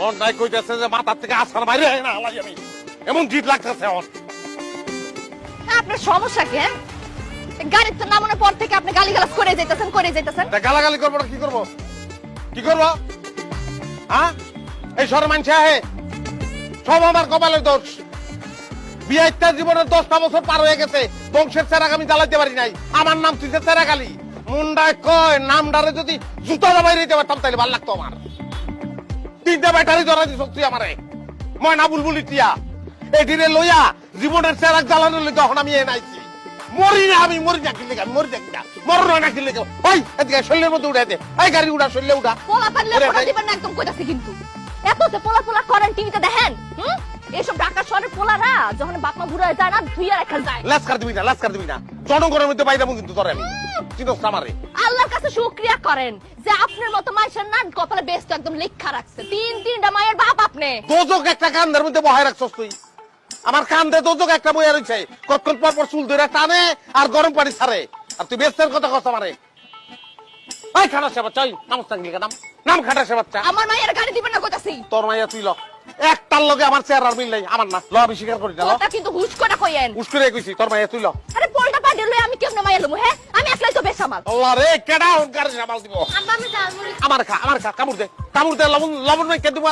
কোন নাই কইতেছে যে মাথার থেকে আসার বাইরে হয় না হালাই আমি এমন জিত লাগতেছে আমার। আপনার সমস্যা কি? হ্যাঁ, গাড়ির তো নামানোর পর থেকে আপনি গালিগালাজ করে যাইতেছেন। গালাগালি করবো না, কি করবো কি করবো? হ্যাঁ, এই শহরে মানুষ আহে সব আমার কপালের দোষ। বিয়াইটা জীবনের 10টা বছর পার হয়ে গেছে, বংশের চেরাগ আমি জ্বালাইতে পারি নাই। আমার নাম তুই চেরাগালি মুন্ডায় কয় নামডারে যদি জুতা বাইরে দিতে পারতাম তাহলে ভালো লাগতো আমার। 3টা ব্যাটারি ধরা দিস তুই আমারে ময়না বুলবুলি টিয়া এটিরে লইয়া জীবনের চেরাগ জ্বালানো লই তখন আমি এ নাইছি। মরি না আমি, মরি না কিনলে আমি, মরি না কিনা মরো না কিনলে ওই এদিকে শরীরের মধ্যে উঠে দে, এই গাড়ি উঠা, শরীরে উঠা। পোলা পারলে পোলা দিবেন না একদম কইতাছে কিন্তু এত যে পোলা করেন টিভিতে দেখেন। এইসব ঢাকা শহরের পোলারা যখন বাপ মা বুড়া যায় না ধুইয়া রেখা যায়। লাস্কার দিবি না জনগণের মধ্যে বাইরামু কিন্তু তোরে আমি চিনোস আমারে। আল্লাহর কাছে শুকরিয়া করেন যে আপনার মতো মানুষের না কপালে বেস্ট একদম লেখা রাখছে। 3টা মায়ের বাপ আপনি। দোজক একটা কান্দের মধ্যে বহায় রাখছস তুই। আমার কান্দে দোজক একটা বইয়া রইছে, কতক্ষণ পর পর চুল ধরে টানে আর গরম পানি ছাড়ে। আর তুই বেস্টের কথা কস আমারে। ওই খাটাসে বাচ্চা, ওই নামস্তা গিয়ে নাম খাটাসে বাচ্চা। আমার মায়ের গাড়ি দিবেন না কইতাছি। তোর মাইয়া তুই ল, একটার লগে আমার চেহারা মিল নাই, আমার না ল, আমি স্বীকার করি না। ওটা কিন্তু হুশ করে কইেন। হুশ করে কইছি তোর মাইয়া তুই ল। আরে পোলটা পাড়ি লই আমি কেমনে মাইয়া লমু? হ্যাঁ, আমি একলাই তো বেসামাল। আল্লাহ রে, কেডা ওর গাড়ি সামাল দিব? আম্মা আমি জানমু। আমার খা কামড় দে লবণ নাই কে দিব।